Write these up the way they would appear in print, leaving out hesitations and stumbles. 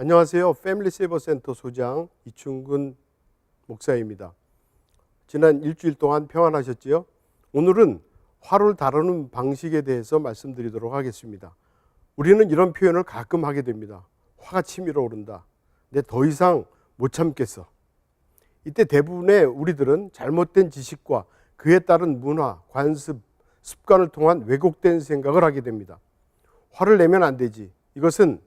안녕하세요. 패밀리 세이버 센터 소장 이충근 목사입니다. 지난 일주일 동안 평안하셨지요? 오늘은 화를 다루는 방식에 대해서 말씀드리도록 하겠습니다. 우리는 이런 표현을 가끔 하게 됩니다. 화가 치밀어 오른다. 내 더 이상 못 참겠어. 이때 대부분의 우리들은 잘못된 지식과 그에 따른 문화, 관습, 습관을 통한 왜곡된 생각을 하게 됩니다. 화를 내면 안 되지. 이것은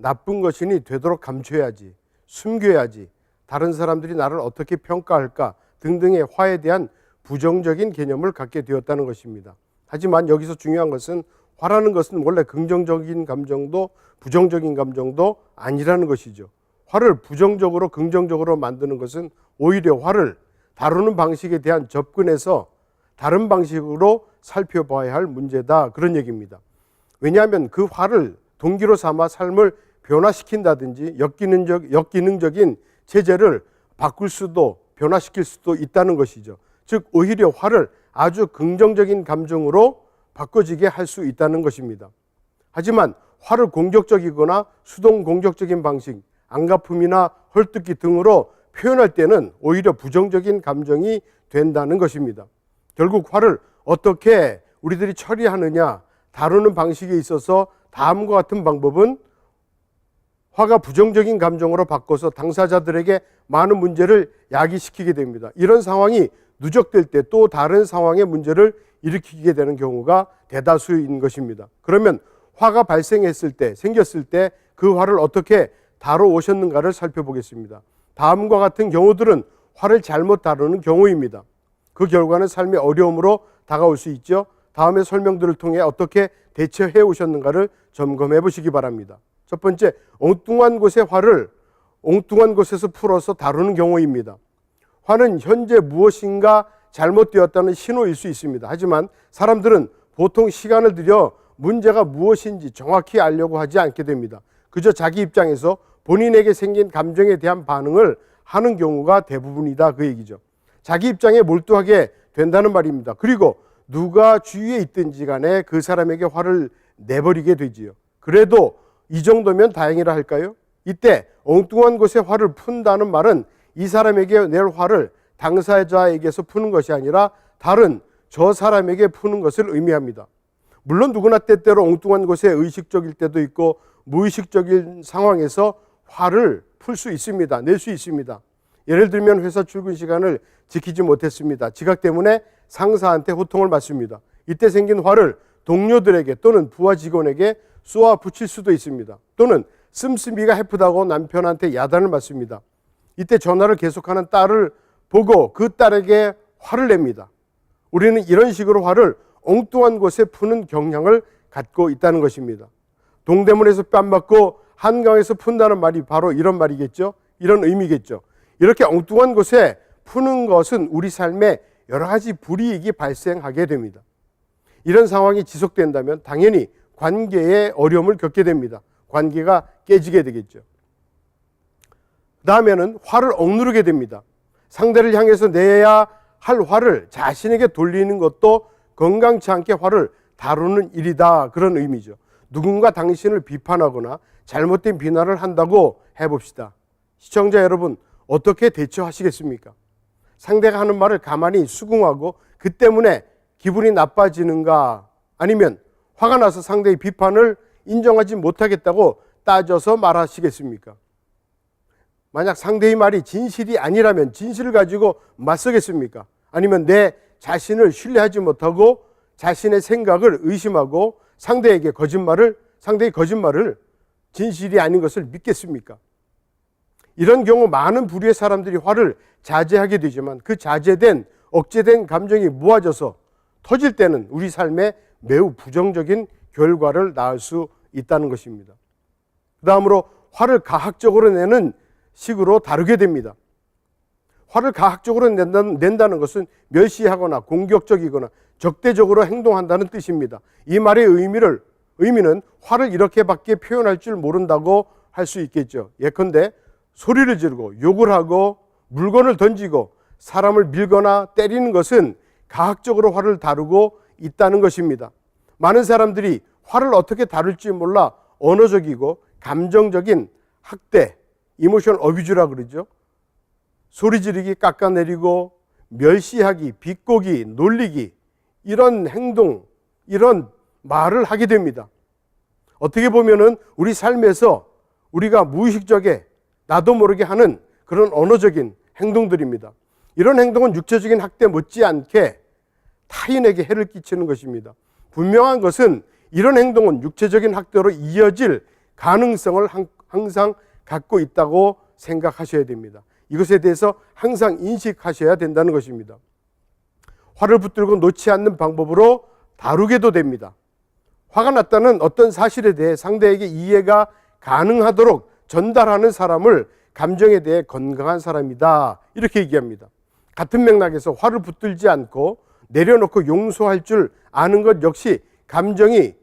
나쁜 것이니 되도록 감춰야지, 숨겨야지, 다른 사람들이 나를 어떻게 평가할까 등등의 화에 대한 부정적인 개념을 갖게 되었다는 것입니다. 하지만 여기서 중요한 것은 화라는 것은 원래 긍정적인 감정도 부정적인 감정도 아니라는 것이죠. 화를 부정적으로 긍정적으로 만드는 것은 오히려 화를 다루는 방식에 대한 접근에서 다른 방식으로 살펴봐야 할 문제다, 그런 얘기입니다. 왜냐하면 그 화를 동기로 삼아 삶을 변화시킨다든지 역기능적인 체제를 바꿀 수도 변화시킬 수도 있다는 것이죠. 즉 오히려 화를 아주 긍정적인 감정으로 바꿔지게 할 수 있다는 것입니다. 하지만 화를 공격적이거나 수동 공격적인 방식, 안가품이나 헐뜯기 등으로 표현할 때는 오히려 부정적인 감정이 된다는 것입니다. 결국 화를 어떻게 우리들이 처리하느냐, 다루는 방식에 있어서 다음과 같은 방법은 화가 부정적인 감정으로 바꿔서 당사자들에게 많은 문제를 야기시키게 됩니다. 이런 상황이 누적될 때 또 다른 상황의 문제를 일으키게 되는 경우가 대다수인 것입니다. 그러면 화가 발생했을 때, 생겼을 때 그 화를 어떻게 다뤄오셨는가를 살펴보겠습니다. 다음과 같은 경우들은 화를 잘못 다루는 경우입니다. 그 결과는 삶의 어려움으로 다가올 수 있죠. 다음의 설명들을 통해 어떻게 대처해 오셨는가를 점검해 보시기 바랍니다. 첫 번째, 엉뚱한 곳의 화를 엉뚱한 곳에서 풀어서 다루는 경우입니다. 화는 현재 무엇인가 잘못되었다는 신호일 수 있습니다. 하지만 사람들은 보통 시간을 들여 문제가 무엇인지 정확히 알려고 하지 않게 됩니다. 그저 자기 입장에서 본인에게 생긴 감정에 대한 반응을 하는 경우가 대부분이다, 그 얘기죠. 자기 입장에 몰두하게 된다는 말입니다. 그리고 누가 주위에 있든지 간에 그 사람에게 화를 내버리게 되지요. 그래도 이 정도면 다행이라 할까요? 이때 엉뚱한 곳에 화를 푼다는 말은 이 사람에게 낼 화를 당사자에게서 푸는 것이 아니라 다른 저 사람에게 푸는 것을 의미합니다. 물론 누구나 때때로 엉뚱한 곳에 의식적일 때도 있고 무의식적인 상황에서 화를 풀 수 있습니다. 낼 수 있습니다. 예를 들면 회사 출근 시간을 지키지 못했습니다. 지각 때문에 상사한테 호통을 받습니다. 이때 생긴 화를 동료들에게 또는 부하 직원에게 쏘아 붙일 수도 있습니다. 또는 씀씀이가 해프다고 남편한테 야단을 맞습니다. 이때 전화를 계속하는 딸을 보고 그 딸에게 화를 냅니다. 우리는 이런 식으로 화를 엉뚱한 곳에 푸는 경향을 갖고 있다는 것입니다. 동대문에서 뺨 맞고 한강에서 푼다는 말이 바로 이런 말이겠죠. 이런 의미겠죠. 이렇게 엉뚱한 곳에 푸는 것은 우리 삶에 여러 가지 불이익이 발생하게 됩니다. 이런 상황이 지속된다면 당연히 관계에 어려움을 겪게 됩니다. 관계가 깨지게 되겠죠. 그 다음에는 화를 억누르게 됩니다. 상대를 향해서 내야 할 화를 자신에게 돌리는 것도 건강치 않게 화를 다루는 일이다, 그런 의미죠. 누군가 당신을 비판하거나 잘못된 비난을 한다고 해봅시다. 시청자 여러분, 어떻게 대처하시겠습니까? 상대가 하는 말을 가만히 수긍하고 그 때문에 기분이 나빠지는가, 아니면 화가 나서 상대의 비판을 인정하지 못하겠다고 따져서 말하시겠습니까? 만약 상대의 말이 진실이 아니라면 진실을 가지고 맞서겠습니까? 아니면 내 자신을 신뢰하지 못하고 자신의 생각을 의심하고 상대의 거짓말을 진실이 아닌 것을 믿겠습니까? 이런 경우 많은 부류의 사람들이 화를 자제하게 되지만 그 자제된 억제된 감정이 모아져서 터질 때는 우리 삶에 매우 부정적인 결과를 낳을 수 있다는 것입니다. 그 다음으로 화를 가학적으로 내는 식으로 다루게 됩니다. 화를 가학적으로 낸다는 것은 멸시하거나 공격적이거나 적대적으로 행동한다는 뜻입니다. 이 말의 의미는 화를 이렇게밖에 표현할 줄 모른다고 할 수 있겠죠. 예컨대 소리를 지르고 욕을 하고 물건을 던지고 사람을 밀거나 때리는 것은 가학적으로 화를 다루고 있다는 것입니다. 많은 사람들이 화를 어떻게 다룰지 몰라 언어적이고 감정적인 학대, 이모셔널 어뷰즈라 그러죠. 소리 지르기, 깎아내리고 멸시하기, 비꼬기, 놀리기, 이런 행동, 이런 말을 하게 됩니다. 어떻게 보면은 우리 삶에서 우리가 무의식적에 나도 모르게 하는 그런 언어적인 행동들입니다. 이런 행동은 육체적인 학대 못지않게 타인에게 해를 끼치는 것입니다. 분명한 것은 이런 행동은 육체적인 학대로 이어질 가능성을 항상 갖고 있다고 생각하셔야 됩니다. 이것에 대해서 항상 인식하셔야 된다는 것입니다. 화를 붙들고 놓지 않는 방법으로 다루게도 됩니다. 화가 났다는 어떤 사실에 대해 상대에게 이해가 가능하도록 전달하는 사람을 감정에 대해 건강한 사람이다, 이렇게 얘기합니다. 같은 맥락에서 화를 붙들지 않고 내려놓고 용서할 줄 아는 것 역시 감정이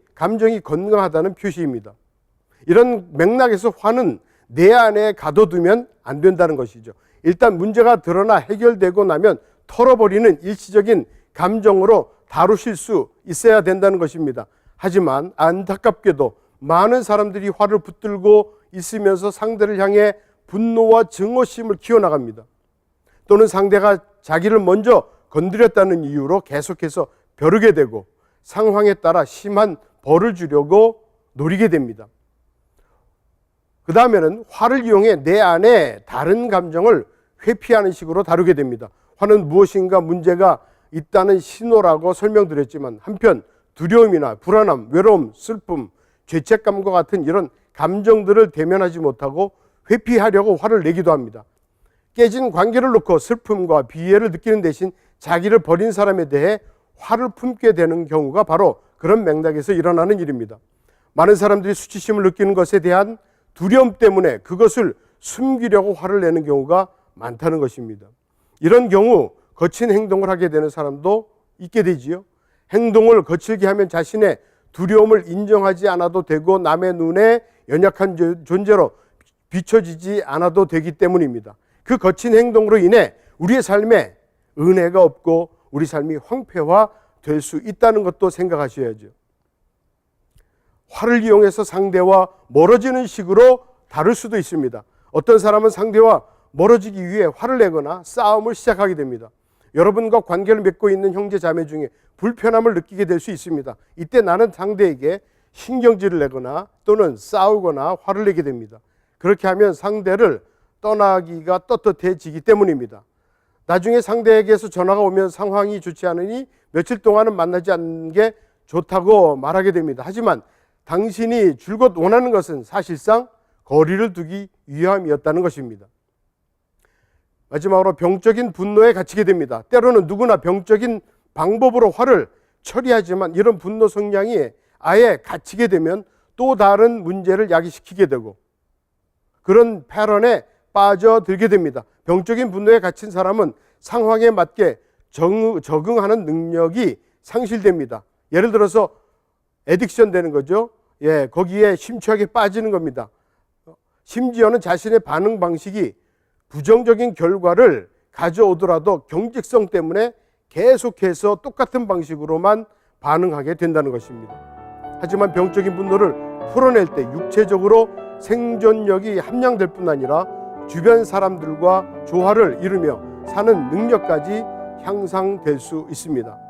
건강하다는 표시입니다. 이런 맥락에서 화는 내 안에 가둬두면 안 된다는 것이죠. 일단 문제가 드러나 해결되고 나면 털어버리는 일시적인 감정으로 다루실 수 있어야 된다는 것입니다. 하지만 안타깝게도 많은 사람들이 화를 붙들고 있으면서 상대를 향해 분노와 증오심을 키워나갑니다. 또는 상대가 자기를 먼저 건드렸다는 이유로 계속해서 벼르게 되고 상황에 따라 심한 벌을 주려고 노리게 됩니다. 그 다음에는 화를 이용해 내 안에 다른 감정을 회피하는 식으로 다루게 됩니다. 화는 무엇인가 문제가 있다는 신호라고 설명드렸지만 한편 두려움이나 불안함, 외로움, 슬픔, 죄책감과 같은 이런 감정들을 대면하지 못하고 회피하려고 화를 내기도 합니다. 깨진 관계를 놓고 슬픔과 비애를 느끼는 대신 자기를 버린 사람에 대해 화를 품게 되는 경우가 바로 그런 맥락에서 일어나는 일입니다. 많은 사람들이 수치심을 느끼는 것에 대한 두려움 때문에 그것을 숨기려고 화를 내는 경우가 많다는 것입니다. 이런 경우 거친 행동을 하게 되는 사람도 있게 되지요. 행동을 거칠게 하면 자신의 두려움을 인정하지 않아도 되고 남의 눈에 연약한 존재로 비춰지지 않아도 되기 때문입니다. 그 거친 행동으로 인해 우리의 삶에 은혜가 없고 우리 삶이 황폐화될 수 있다는 것도 생각하셔야죠. 화를 이용해서 상대와 멀어지는 식으로 다룰 수도 있습니다. 어떤 사람은 상대와 멀어지기 위해 화를 내거나 싸움을 시작하게 됩니다. 여러분과 관계를 맺고 있는 형제 자매 중에 불편함을 느끼게 될 수 있습니다. 이때 나는 상대에게 신경질을 내거나 또는 싸우거나 화를 내게 됩니다. 그렇게 하면 상대를 떠나기가 떳떳해지기 때문입니다. 나중에 상대에게서 전화가 오면 상황이 좋지 않으니 며칠 동안은 만나지 않는 게 좋다고 말하게 됩니다. 하지만 당신이 줄곧 원하는 것은 사실상 거리를 두기 위함이었다는 것입니다. 마지막으로 병적인 분노에 갇히게 됩니다. 때로는 누구나 병적인 방법으로 화를 처리하지만 이런 분노 성향이 아예 갇히게 되면 또 다른 문제를 야기시키게 되고 그런 패런에 빠져들게 됩니다. 병적인 분노에 갇힌 사람은 상황에 맞게 적응하는 능력이 상실됩니다. 예를 들어서 애딕션 되는 거죠. 거기에 심취하게 빠지는 겁니다. 심지어는 자신의 반응 방식이 부정적인 결과를 가져오더라도 경직성 때문에 계속해서 똑같은 방식으로만 반응하게 된다는 것입니다. 하지만 병적인 분노를 풀어낼 때 육체적으로 생존력이 함량될 뿐 아니라 주변 사람들과 조화를 이루며 사는 능력까지 향상될 수 있습니다.